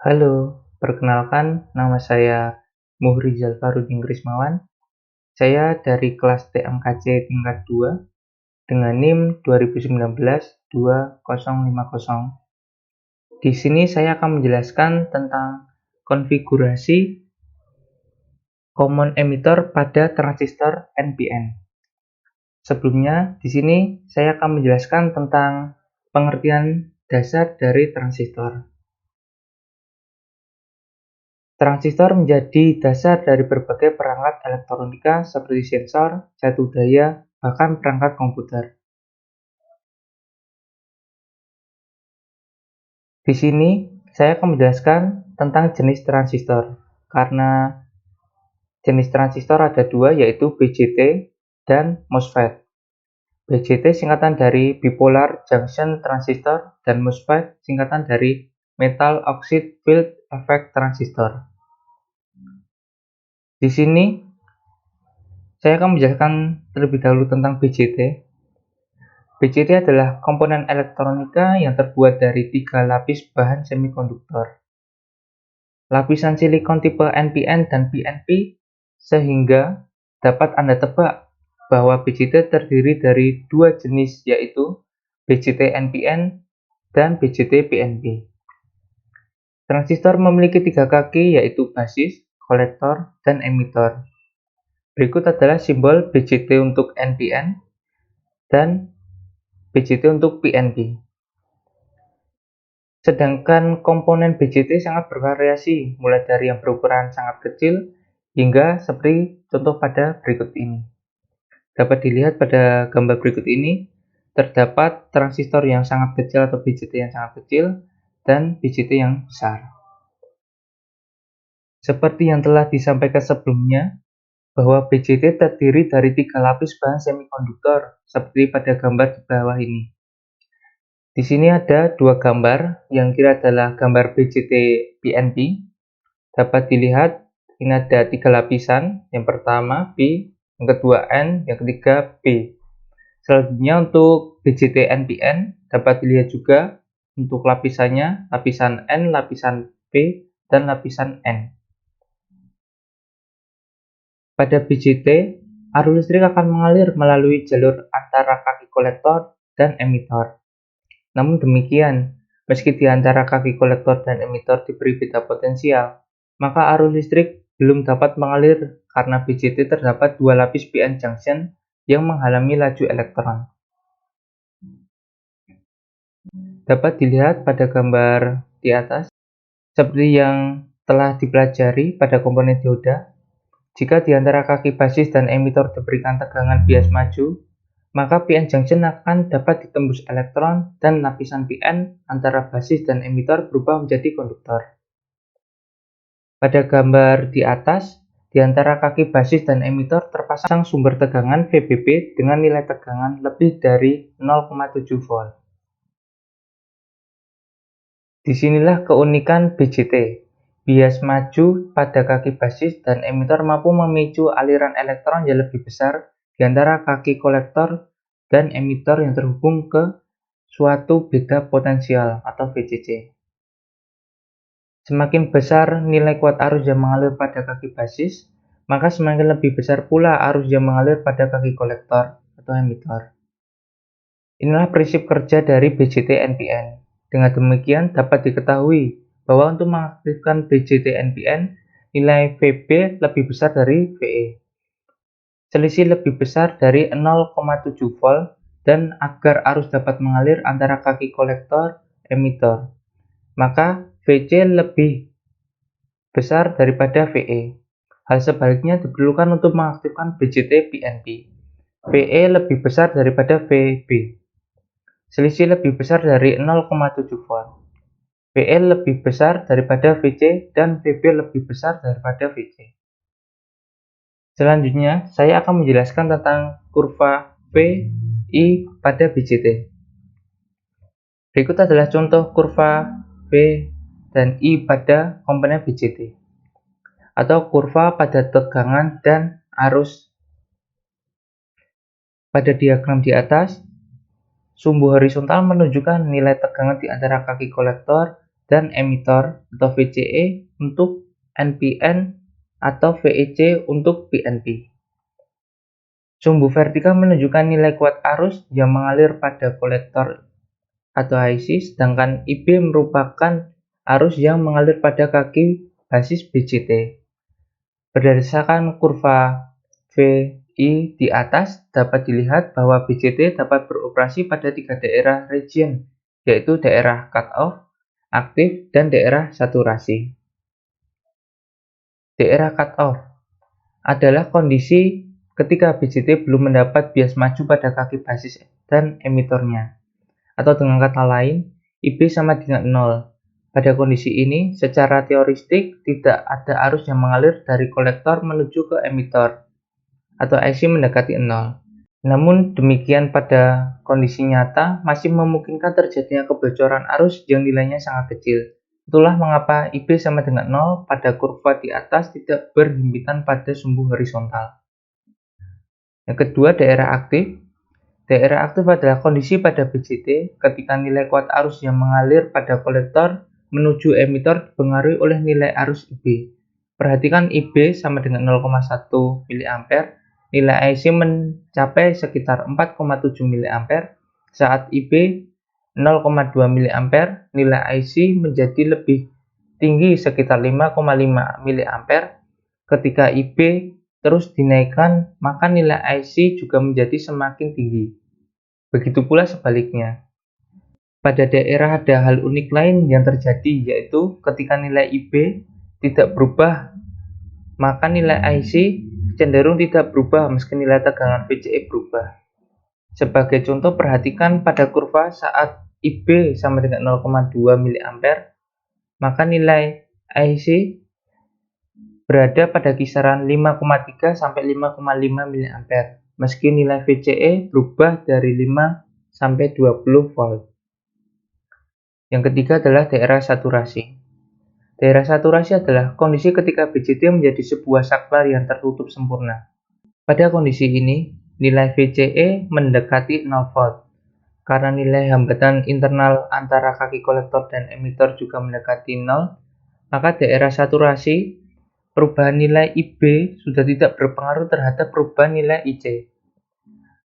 Halo, perkenalkan nama saya Muhrizal Farudin Krismawan. Saya dari kelas TMKC tingkat 2 dengan NIM 2019-2050. Di sini saya akan menjelaskan tentang konfigurasi common emitter pada transistor NPN. Sebelumnya, di sini saya akan menjelaskan tentang pengertian dasar dari transistor. Transistor menjadi dasar dari berbagai perangkat elektronika seperti sensor, jatuh daya, bahkan perangkat komputer. Di sini, saya akan menjelaskan tentang jenis transistor. Karena jenis transistor ada dua, yaitu BJT dan MOSFET. BJT singkatan dari Bipolar Junction Transistor dan MOSFET singkatan dari Metal Oxide Field Effect Transistor. Di sini, saya akan menjelaskan terlebih dahulu tentang BJT. BJT adalah komponen elektronika yang terbuat dari 3 lapis bahan semikonduktor. Lapisan silikon tipe NPN dan PNP sehingga dapat Anda tebak bahwa BJT terdiri dari dua jenis, yaitu BJT NPN dan BJT PNP. Transistor memiliki 3 kaki, yaitu basis, kolektor, dan emitor. Berikut adalah simbol BJT untuk NPN dan BJT untuk PNP. Sedangkan komponen BJT sangat bervariasi, mulai dari yang berukuran sangat kecil hingga seperti contoh pada berikut ini. Dapat dilihat pada gambar berikut ini, terdapat transistor yang sangat kecil atau BJT yang sangat kecil dan BJT yang besar. Seperti yang telah disampaikan sebelumnya, bahwa BJT terdiri dari 3 lapis bahan semikonduktor, seperti pada gambar di bawah ini. Di sini ada dua gambar, yang kiri adalah gambar BJT PNP. Dapat dilihat, ini ada 3 lapisan, yang pertama P, yang kedua N, yang ketiga P. Selanjutnya untuk BJT NPN, dapat dilihat juga untuk lapisannya, lapisan N, lapisan P, dan lapisan N. Pada BJT, arus listrik akan mengalir melalui jalur antara kaki kolektor dan emitor. Namun demikian, meski di antara kaki kolektor dan emitor diberi beda potensial, maka arus listrik belum dapat mengalir karena BJT terdapat 2 lapis PN junction yang menghalangi laju elektron. Dapat dilihat pada gambar di atas, seperti yang telah dipelajari pada komponen dioda, jika di antara kaki basis dan emitor diberikan tegangan bias maju, maka PN junction akan dapat ditembus elektron dan lapisan PN antara basis dan emitor berubah menjadi konduktor. Pada gambar di atas, di antara kaki basis dan emitor terpasang sumber tegangan VBB dengan nilai tegangan lebih dari 0,7 volt. Disinilah keunikan BJT. Bias maju pada kaki basis dan emitor mampu memicu aliran elektron yang lebih besar di antara kaki kolektor dan emitor yang terhubung ke suatu beda potensial atau VCC. Semakin besar nilai kuat arus yang mengalir pada kaki basis, maka semakin lebih besar pula arus yang mengalir pada kaki kolektor atau emitor. Inilah prinsip kerja dari BJT NPN. Dengan demikian dapat diketahui bahwa untuk mengaktifkan BJT NPN, nilai VB lebih besar dari VE. Selisih lebih besar dari 0,7 volt dan agar arus dapat mengalir antara kaki kolektor emitor, maka VC lebih besar daripada VE. Hal sebaliknya diperlukan untuk mengaktifkan BJT PNP. VE lebih besar daripada VB. Selisih lebih besar dari 0,7 volt. VE lebih besar daripada VC dan VB lebih besar daripada VC. Selanjutnya, saya akan menjelaskan tentang kurva VI pada BJT. Berikut adalah contoh kurva V dan I pada komponen BJT, atau kurva pada tegangan dan arus. Pada diagram di atas, sumbu horizontal menunjukkan nilai tegangan di antara kaki kolektor dan emitor atau VCE untuk NPN atau VEC untuk PNP. Sumbu vertikal menunjukkan nilai kuat arus yang mengalir pada kolektor atau IC, sedangkan IB merupakan arus yang mengalir pada kaki basis BCT. Berdasarkan kurva VI di atas, dapat dilihat bahwa BCT dapat beroperasi pada 3 daerah region, yaitu daerah cut-off, aktif, dan daerah saturasi. Daerah cut-off adalah kondisi ketika BCT belum mendapat bias maju pada kaki basis dan emitornya. Atau dengan kata lain, IB sama dengan 0. Pada kondisi ini, secara teoretik tidak ada arus yang mengalir dari kolektor menuju ke emitor, atau IC mendekati 0. Namun demikian pada kondisi nyata masih memungkinkan terjadinya kebocoran arus yang nilainya sangat kecil. Itulah mengapa IB sama dengan 0 pada kurva di atas tidak berhimpitan pada sumbu horizontal. Yang kedua, daerah aktif. Daerah aktif adalah kondisi pada BCT ketika nilai kuat arus yang mengalir pada kolektor menuju emitor dipengaruhi oleh nilai arus IB. Perhatikan IB sama dengan 0,1 mA, nilai IC mencapai sekitar 4,7 mA, saat IB 0,2 mA, nilai IC menjadi lebih tinggi sekitar 5,5 mA. Ketika IB terus dinaikkan, maka nilai IC juga menjadi semakin tinggi. Begitu pula sebaliknya. Pada daerah ada hal unik lain yang terjadi, yaitu ketika nilai IB tidak berubah, maka nilai IC cenderung tidak berubah meski nilai tegangan VCE berubah. Sebagai contoh, perhatikan pada kurva saat IB sama dengan 0,2 mA, maka nilai IC berada pada kisaran 5,3 sampai 5,5 mA, meski nilai VCE berubah dari 5 sampai 20 volt. Yang ketiga adalah daerah saturasi. Daerah saturasi adalah kondisi ketika BCT menjadi sebuah saklar yang tertutup sempurna. Pada kondisi ini, nilai VCE mendekati 0 volt. Karena nilai hambatan internal antara kaki kolektor dan emitor juga mendekati 0, maka daerah saturasi, perubahan nilai IB sudah tidak berpengaruh terhadap perubahan nilai IC.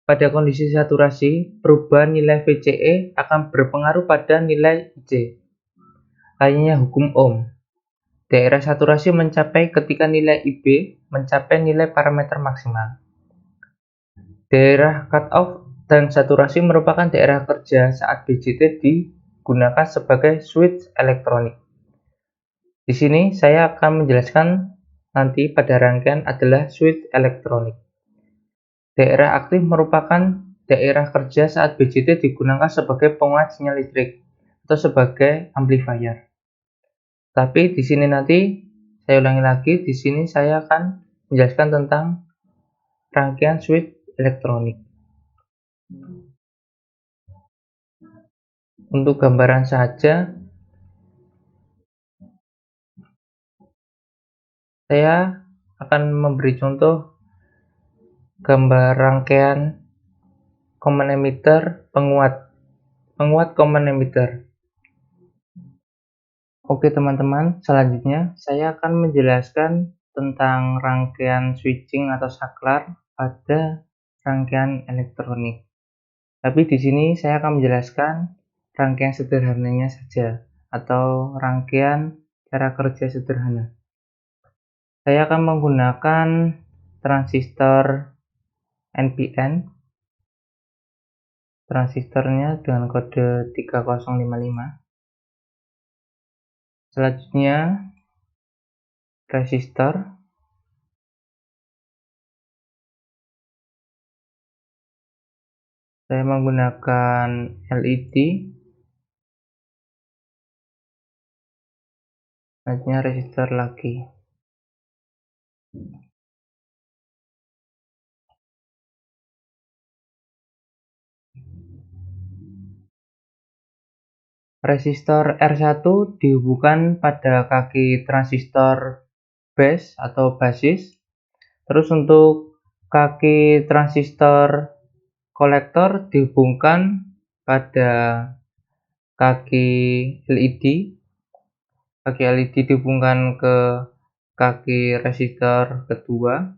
Pada kondisi saturasi, perubahan nilai VCE akan berpengaruh pada nilai IC. Layaknya hukum Ohm. Daerah saturasi mencapai ketika nilai IB mencapai nilai parameter maksimal. Daerah cut-off dan saturasi merupakan daerah kerja saat BCT digunakan sebagai switch elektronik. Di sini saya akan menjelaskan nanti pada rangkaian adalah switch elektronik. Daerah aktif merupakan daerah kerja saat BCT digunakan sebagai penguat sinyal listrik atau sebagai amplifier. Tapi di sini nanti saya ulangi lagi, di sini saya akan menjelaskan tentang rangkaian switch elektronik. Untuk gambaran saja, saya akan memberi contoh gambar rangkaian common emitter penguat common emitter. Oke teman-teman, selanjutnya saya akan menjelaskan tentang rangkaian switching atau saklar pada rangkaian elektronik. Tapi di sini saya akan menjelaskan rangkaian sederhananya saja atau rangkaian cara kerja sederhana. Saya akan menggunakan transistor NPN. Transistornya dengan kode 3055. Selanjutnya resistor. Saya menggunakan LED. Selanjutnya resistor lagi. Resistor R1 dihubungkan pada kaki transistor base atau basis. Terus untuk kaki transistor kolektor dihubungkan pada kaki LED. kaki LED dihubungkan ke kaki resistor kedua.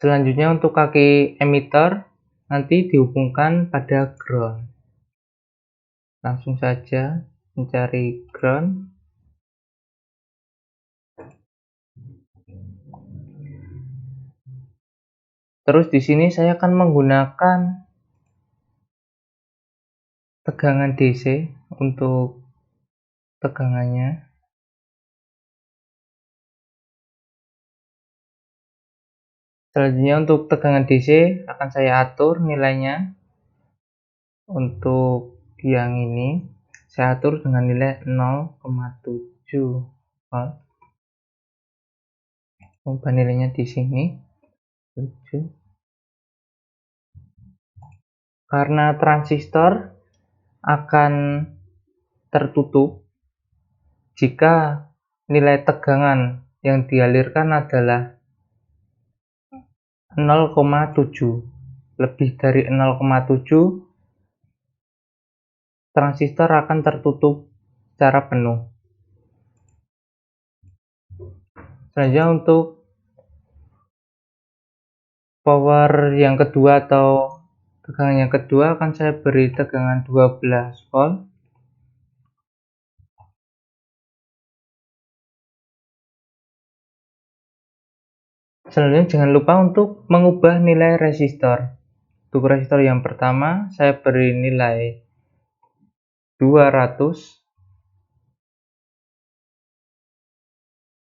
Selanjutnya untuk kaki emitter nanti dihubungkan pada ground. Langsung saja mencari ground. Terus di sini saya akan menggunakan tegangan DC untuk tegangannya. Selanjutnya untuk tegangan DC akan saya atur nilainya. Untuk yang ini saya atur dengan nilai 0,7 volt. Ubah nilainya di sini 7. Karena transistor akan tertutup jika nilai tegangan yang dialirkan adalah 0,7. Lebih dari 0,7 transistor akan tertutup secara penuh. Selanjutnya untuk power yang kedua atau tegangan yang kedua akan saya beri tegangan 12 volt. Selanjutnya jangan lupa untuk mengubah nilai resistor. Untuk resistor yang pertama saya beri nilai 200.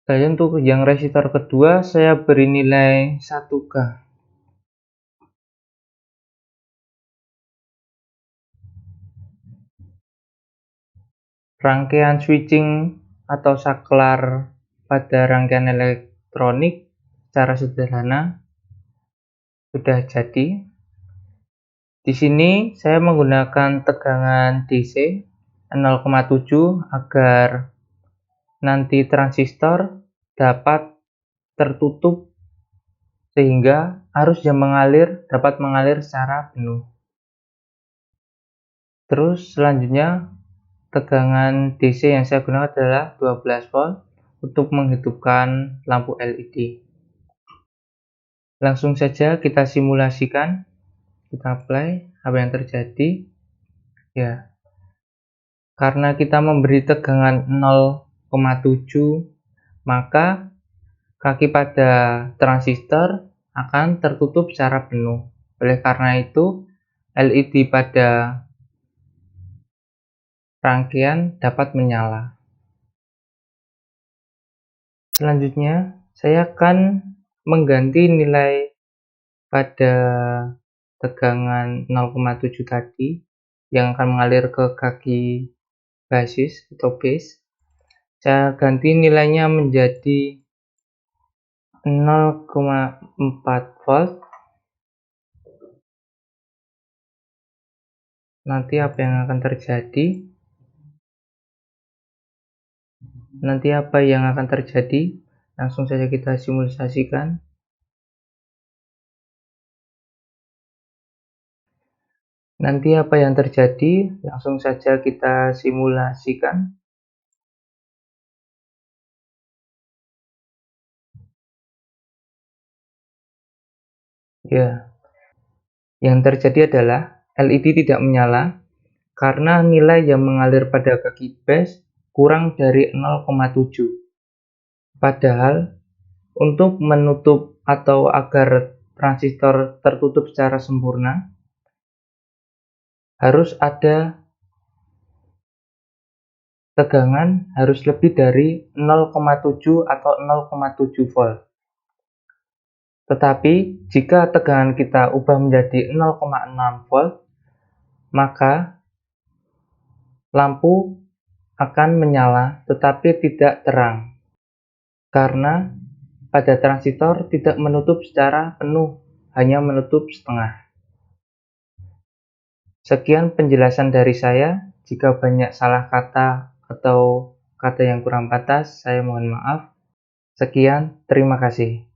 Selanjutnya untuk yang resistor kedua saya beri nilai 1K. Rangkaian switching atau saklar pada rangkaian elektronik secara sederhana sudah jadi. Di sini saya menggunakan tegangan DC 0,7 agar nanti transistor dapat tertutup sehingga arus yang dapat mengalir secara penuh. Terus selanjutnya tegangan DC yang saya gunakan adalah 12 volt untuk menghidupkan lampu LED. Langsung saja kita simulasikan, kita apply apa yang terjadi. Ya, karena kita memberi tegangan 0,7 maka kaki pada transistor akan tertutup secara penuh. Oleh karena itu LED pada rangkaian dapat menyala. Selanjutnya saya akan mengganti nilai pada tegangan 0,7 tadi yang akan mengalir ke kaki basis atau base. Saya ganti nilainya menjadi 0,4 volt. Nanti apa yang akan terjadi? Langsung saja kita simulasikan. Nanti apa yang terjadi? Langsung saja kita simulasikan. Ya, yang terjadi adalah LED tidak menyala karena nilai yang mengalir pada kaki base kurang dari 0,7. Padahal untuk menutup atau agar transistor tertutup secara sempurna harus ada tegangan harus lebih dari 0,7 atau 0,7 volt. Tetapi jika tegangan kita ubah menjadi 0,6 volt, maka lampu akan menyala tetapi tidak terang karena pada transistor tidak menutup secara penuh, hanya menutup setengah. Sekian penjelasan dari saya. Jika banyak salah kata atau kata yang kurang pantas, saya mohon maaf. Sekian, terima kasih.